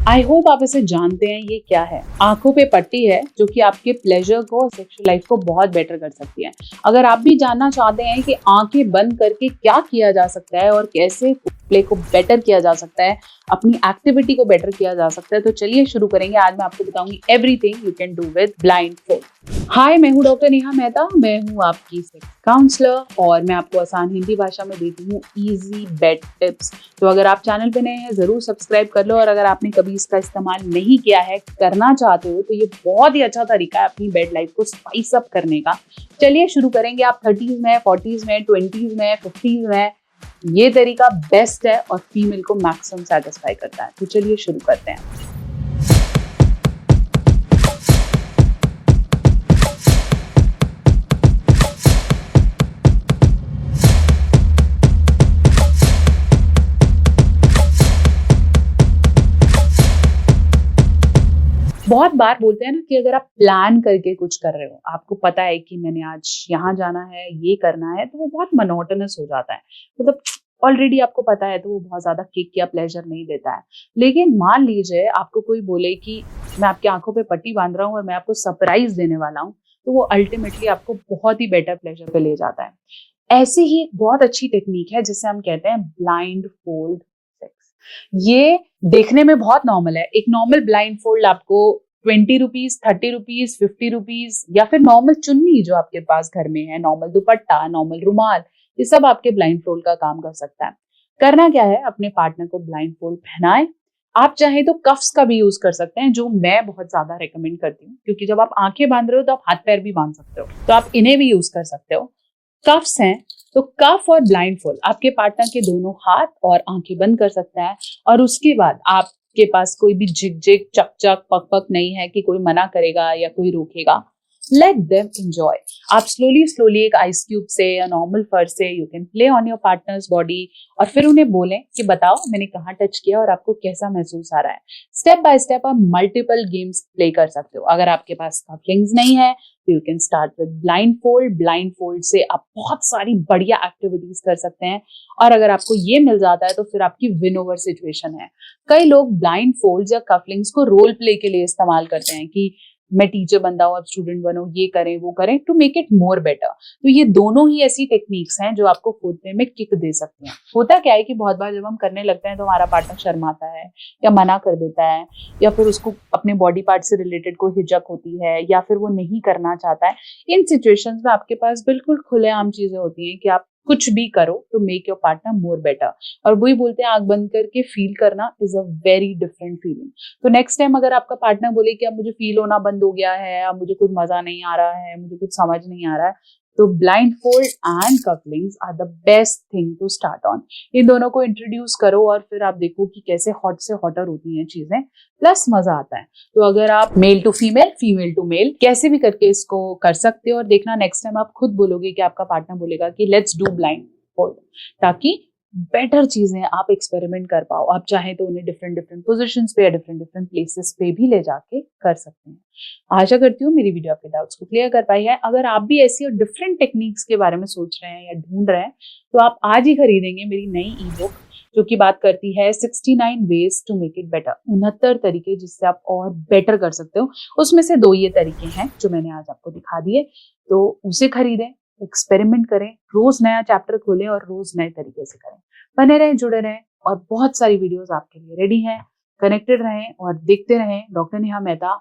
I hope आप इसे जानते हैं। ये क्या है? आंखों पे पट्टी है जो कि आपके प्लेजर को, सेक्सुअल लाइफ को बहुत बेटर कर सकती है। अगर आप भी जानना चाहते हैं कि आंखें बंद करके क्या किया जा सकता है और कैसे प्ले को बेटर किया जा सकता है, अपनी एक्टिविटी को बेटर किया जा सकता है, तो चलिए शुरू करेंगे। आज मैं आपको बताऊंगी everything you can do with blind fold. Hi, मैं हूँ डॉक्टर नेहा मेहता। मैं हूँ आपकी सेक्स काउंसलर और मैं आपको आसान हिंदी भाषा में देती हूँ इजी बेड टिप्स। तो अगर आप चैनल पे नए हैं जरूर सब्सक्राइब कर लो, और अगर आपने कभी इसका इस्तेमाल नहीं किया है, करना चाहते हो, तो ये बहुत ही अच्छा तरीका है अपनी बेड लाइफ को स्पाइस अप करने का। चलिए शुरू करेंगे। आप 30s में, 40s में, 20s में, 50s में, ये तरीका बेस्ट है और फीमेल को मैक्सिमम सेटिस्फाई करता है। तो चलिए शुरू करते हैं। बहुत बार बोलते हैं ना कि अगर आप प्लान करके कुछ कर रहे हो, आपको पता है कि मैंने आज यहाँ जाना है, ये करना है, तो वो बहुत मोनोटोनस हो जाता है। मतलब ऑलरेडी आपको पता है, तो वो बहुत ज्यादा किक या प्लेजर नहीं देता है। लेकिन मान लीजिए आपको कोई बोले कि मैं आपकी आंखों पे पट्टी बांध रहा हूँ और मैं आपको सरप्राइज देने वाला हूँ, तो वो अल्टीमेटली आपको बहुत ही बेटर प्लेजर पे ले जाता है। ऐसी ही एक बहुत अच्छी टेक्निक है जिसे हम कहते हैं ब्लाइंड फोल्ड सेक्स। ये देखने में बहुत नॉर्मल है। एक नॉर्मल ब्लाइंड फोल्ड आपको 20 रुपीज, 30 रुपीज, 50 रुपीज, या फिर नॉर्मल चुन्नी जो आपके पास घर में है, नॉर्मल दुपट्टा, नॉर्मल रुमाल, ये सब आपके ब्लाइंड फोल्ड का काम कर सकता है। करना क्या है, अपने पार्टनर को ब्लाइंड फोल्ड पहनाए। आप चाहे तो कफ्स का भी यूज कर सकते हैं, जो मैं बहुत ज्यादा रेकमेंड करती हूँ, क्योंकि जब आप आंखें बांध रहे हो तो आप हाथ पैर भी बांध सकते हो, तो आप इन्हें भी यूज कर सकते हो। कफ्स हैं तो कफ और ब्लाइंड फोल्ड आपके पार्टनर के दोनों हाथ और आंखें बंद कर सकता है, और उसके बाद आपके पास कोई भी झिक झिक चक चक पक पक नहीं है कि कोई मना करेगा या कोई रोकेगा। Let them enjoy. आप स्लोली स्लोली एक आइस क्यूब से या नॉर्मल फर से you can play on your partners body, और फिर उन्हें बोलें कि बताओ मैंने कहाँ टच किया और आपको कैसा महसूस आ रहा है। स्टेप बाय स्टेप आप मल्टीपल गेम्स प्ले कर सकते हो। अगर आपके पास कफलिंग्स नहीं है तो you can start with blind fold. Blind fold से आप बहुत सारी बढ़िया एक्टिविटीज कर सकते हैं, और अगर आपको ये मिल जाता है तो फिर आपकी विन ओवर सिचुएशन है। कई लोग ब्लाइंड फोल्ड या कफलिंग्स को रोल प्ले के लिए इस्तेमाल करते हैं कि मैं टीचर बनता हूँ, अब स्टूडेंट बनो, ये करें वो करें, to make it more better. तो ये दोनों ही ऐसी टेक्निक्स हैं जो आपको खोदने में किक दे सकती हैं। होता क्या है कि बहुत बार जब हम करने लगते हैं तो हमारा पार्टनर शर्माता है या मना कर देता है, या फिर उसको अपने बॉडी पार्ट से रिलेटेड कोई हिचक होती है, या फिर वो नहीं करना चाहता है। इन सिचुएशंस में आपके पास बिल्कुल खुलेआम चीजें होती हैं कि आप कुछ भी करो to make your partner more better. और वही बोलते हैं, आंख बंद करके फील करना is a very different feeling. तो नेक्स्ट टाइम अगर आपका पार्टनर बोले कि अब मुझे फील होना बंद हो गया है, अब मुझे कुछ मजा नहीं आ रहा है, मुझे कुछ समझ नहीं आ रहा है, तो blind fold and couplings are the best thing to start on. इन दोनों को इंट्रोड्यूस करो और फिर आप देखो कि कैसे हॉट से हॉटर होती हैं चीजें, प्लस मजा आता है। तो अगर आप male to female, female to male, कैसे भी करके इसको कर सकते हो, और देखना नेक्स्ट टाइम आप खुद बोलोगे कि आपका पार्टनर बोलेगा कि लेट्स डू ब्लाइंड फोल्ड, ताकि बेटर चीजें आप एक्सपेरिमेंट कर पाओ। आप चाहे तो उन्हें डिफरेंट डिफरेंट पोजीशंस पे या डिफरेंट डिफरेंट प्लेसेस पे भी ले जाके कर सकते हैं। आशा करती हूँ मेरी वीडियो आपके डाउट्स को क्लियर कर पाई है। अगर आप भी ऐसी और डिफरेंट टेक्निक्स के बारे में सोच रहे हैं या ढूंढ रहे हैं, तो आप आज ही खरीदेंगे मेरी नई ई बुक, जो कि बात करती है 69 ways to make it better. 69 तरीके जिससे आप और बेटर कर सकते हो। उसमें से 2 ये तरीके हैं जो मैंने आज आपको दिखा दिए, तो उसे खरीदें, एक्सपेरिमेंट करें, रोज नया चैप्टर खोलें और रोज नए तरीके से करें। बने रहें, जुड़े रहें, और बहुत सारी वीडियोस आपके लिए रेडी हैं। कनेक्टेड रहें और देखते रहें डॉक्टर नेहा मेहता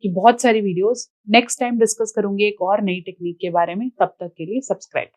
की बहुत सारी वीडियोस। नेक्स्ट टाइम डिस्कस करूंगी एक और नई टेक्निक के बारे में। तब तक के लिए सब्सक्राइब।